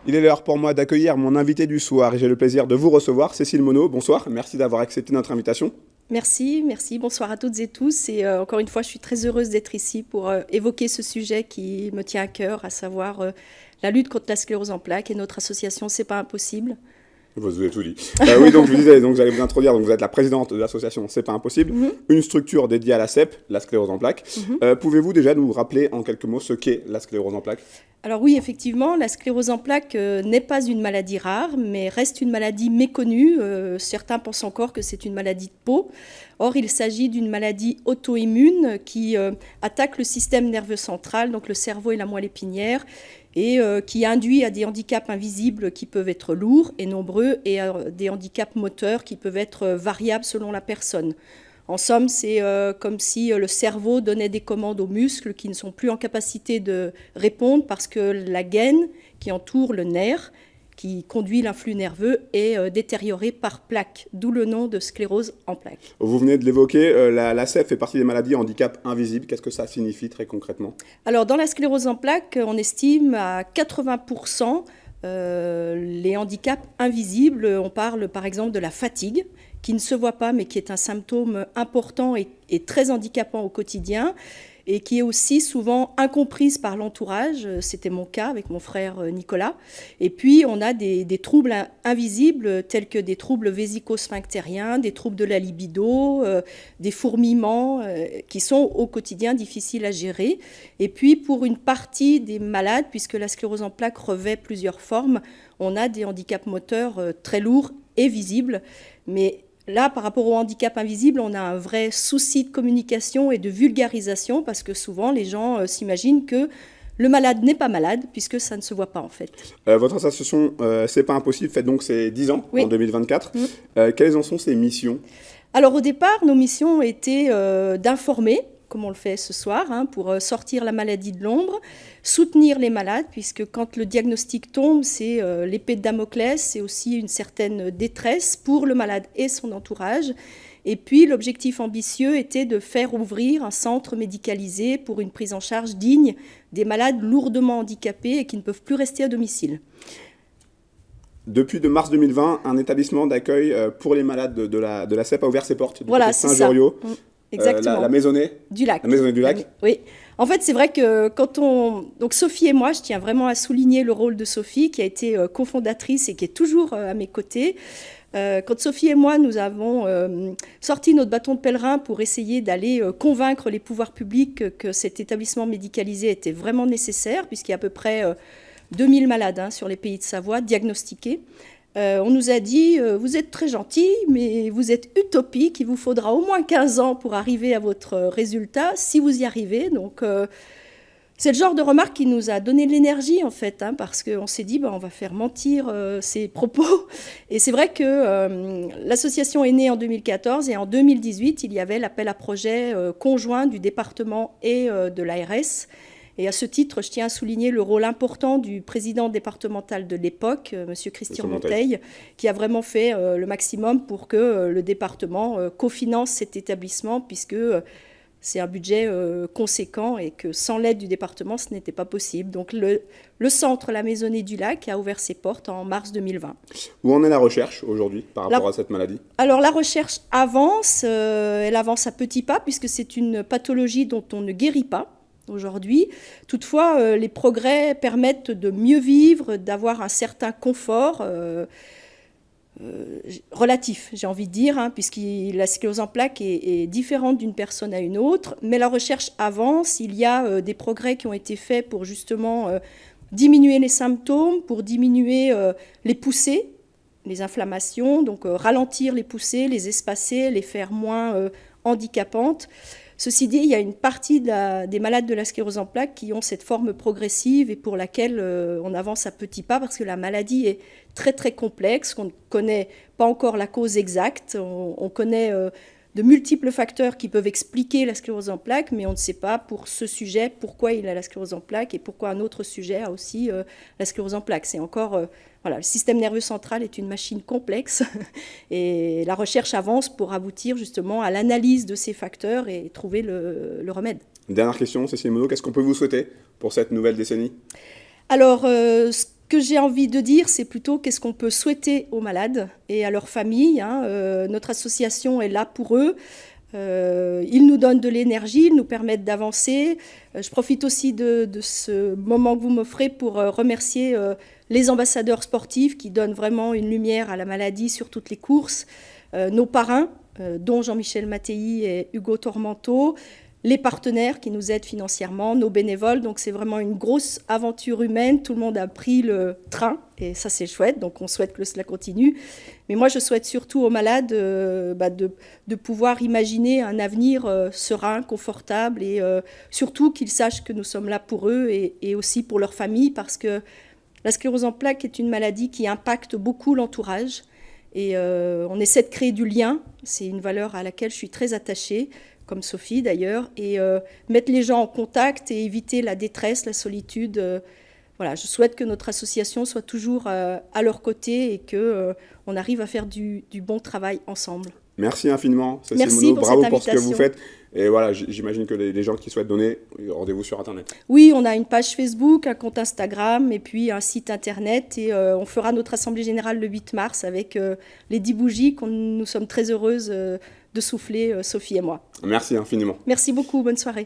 Il est l'heure pour moi d'accueillir mon invité du soir et j'ai le plaisir de vous recevoir, Cécile Monod. Bonsoir, merci d'avoir accepté notre invitation. Merci, merci. Bonsoir à toutes et tous. Et encore une fois, je suis très heureuse d'être ici pour évoquer ce sujet qui me tient à cœur, à savoir la lutte contre la sclérose en plaques et notre association C'est pas impossible. Vous avez tout dit. Oui, donc je vous disais, donc j'allais vous introduire. Donc vous êtes la présidente de l'association C'est pas impossible, une structure dédiée à la CEP, la sclérose en plaques. Pouvez-vous déjà nous rappeler en quelques mots ce qu'est la sclérose en plaques? Alors oui, effectivement, la sclérose en plaques n'est pas une maladie rare, mais reste une maladie méconnue. Certains pensent encore que c'est une maladie de peau. Or, il s'agit d'une maladie auto-immune qui attaque le système nerveux central, donc le cerveau et la moelle épinière, et qui induit à des handicaps invisibles qui peuvent être lourds et nombreux, et à des handicaps moteurs qui peuvent être variables selon la personne. En somme, c'est comme si le cerveau donnait des commandes aux muscles qui ne sont plus en capacité de répondre parce que la gaine qui entoure le nerf, qui conduit l'influx nerveux, est détériorée par plaques, d'où le nom de sclérose en plaques. Vous venez de l'évoquer, la CEP fait partie des maladies à handicap invisible. Qu'est-ce que ça signifie très concrètement? Alors, dans la sclérose en plaques, on estime à 80% les handicaps invisibles. On parle par exemple de la fatigue, qui ne se voit pas, mais qui est un symptôme important et très handicapant au quotidien, et qui est aussi souvent incomprise par l'entourage. C'était mon cas avec mon frère Nicolas. Et puis, on a des troubles invisibles, tels que des troubles vésico-sphinctériens, des troubles de la libido, des fourmillements, qui sont au quotidien difficiles à gérer. Et puis, pour une partie des malades, puisque la sclérose en plaques revêt plusieurs formes, on a des handicaps moteurs très lourds et visibles. Mais là, par rapport au handicap invisible, on a un vrai souci de communication et de vulgarisation parce que souvent, les gens s'imaginent que le malade n'est pas malade puisque ça ne se voit pas en fait. Votre association C'est pas impossible fête donc ses 10 ans en 2024. Quelles en sont ses missions? Alors au départ, nos missions étaient d'informer, comme on le fait ce soir, pour sortir la maladie de l'ombre, soutenir les malades, puisque quand le diagnostic tombe, c'est l'épée de Damoclès, c'est aussi une certaine détresse pour le malade et son entourage. Et puis l'objectif ambitieux était de faire ouvrir un centre médicalisé pour une prise en charge digne des malades lourdement handicapés et qui ne peuvent plus rester à domicile. Depuis de mars 2020, un étabbissement d'accueil pour les malades de la CEP a ouvert ses portes du voilà, côté de Saint-Joriot. Exactement. La maisonnée du lac. La maisonnée du lac. Oui. En fait, c'est vrai que quand on... Donc Sophie et moi, je tiens vraiment à souligner le rôle de Sophie, qui a été cofondatrice et qui est toujours à mes côtés. Quand Sophie et moi, nous avons sorti notre bâton de pèlerin pour essayer d'aller convaincre les pouvoirs publics que cet établissement médicalisé était vraiment nécessaire, puisqu'il y a à peu près 2000 malades sur les pays de Savoie diagnostiqués. On nous a dit, vous êtes très gentils, mais vous êtes utopiques, il vous faudra au moins 15 ans pour arriver à votre résultat, si vous y arrivez. Donc, c'est le genre de remarque qui nous a donné de l'énergie, en fait, parce qu'on s'est dit, on va faire mentir ces propos. Et c'est vrai que l'association est née en 2014, et en 2018, il y avait l'appel à projet conjoint du département et de l'ARS. Et à ce titre, je tiens à souligner le rôle important du président départemental de l'époque, M. Christian Monteil, qui a vraiment fait le maximum pour que le département cofinance cet établissement, puisque c'est un budget conséquent et que sans l'aide du département, ce n'était pas possible. Donc le centre La Maisonnée du Lac a ouvert ses portes en mars 2020. Où en est la recherche aujourd'hui par rapport à cette maladie? Alors la recherche avance, elle avance à petits pas, puisque c'est une pathologie dont on ne guérit pas aujourd'hui. Toutefois, les progrès permettent de mieux vivre, d'avoir un certain confort relatif, j'ai envie de dire, puisque la sclérose en plaques est différente d'une personne à une autre. Mais la recherche avance. Il y a des progrès qui ont été faits pour justement diminuer les symptômes, pour diminuer les poussées, les inflammations, donc ralentir les poussées, les espacer, les faire moins handicapantes. Ceci dit, il y a une partie des malades de la sclérose en plaques qui ont cette forme progressive et pour laquelle on avance à petits pas parce que la maladie est très très complexe, qu'on ne connaît pas encore la cause exacte, on connaît de multiples facteurs qui peuvent expliquer la sclérose en plaques, mais on ne sait pas pour ce sujet pourquoi il a la sclérose en plaques et pourquoi un autre sujet a aussi la sclérose en plaques. C'est encore... Voilà, le système nerveux central est une machine complexe et la recherche avance pour aboutir justement à l'analyse de ces facteurs et trouver le remède. Dernière question, Cécile Monod, qu'est-ce qu'on peut vous souhaiter pour cette nouvelle décennie? Alors, ce que j'ai envie de dire, c'est plutôt qu'est-ce qu'on peut souhaiter aux malades et à leurs familles. Notre association est là pour eux. Ils nous donnent de l'énergie, ils nous permettent d'avancer. Je profite aussi de ce moment que vous m'offrez pour remercier les ambassadeurs sportifs qui donnent vraiment une lumière à la maladie sur toutes les courses, nos parrains, dont Jean-Michel Mattei et Hugo Tormento, les partenaires qui nous aident financièrement, nos bénévoles. Donc c'est vraiment une grosse aventure humaine. Tout le monde a pris le train et ça c'est chouette. Donc on souhaite que cela continue. Mais moi je souhaite surtout aux malades de pouvoir imaginer un avenir serein, confortable et surtout qu'ils sachent que nous sommes là pour eux et aussi pour leur famille parce que la sclérose en plaques est une maladie qui impacte beaucoup l'entourage. Et on essaie de créer du lien. C'est une valeur à laquelle je suis très attachée, comme Sophie d'ailleurs, et mettre les gens en contact et éviter la détresse, la solitude. Voilà, je souhaite que notre association soit toujours à leur côté et qu'on arrive à faire du bon travail ensemble. Merci infiniment, Cécile Merci Monod. pour Bravo cette pour ce que vous invitation. faites. Et voilà, j'imagine que les gens qui souhaitent donner, rendez-vous sur Internet. Oui, on a une page Facebook, un compte Instagram et puis un site Internet. Et on fera notre Assemblée Générale le 8 mars avec les 10 bougies que nous sommes très heureuses de souffler, Sophie et moi. Merci infiniment. Merci beaucoup, bonne soirée.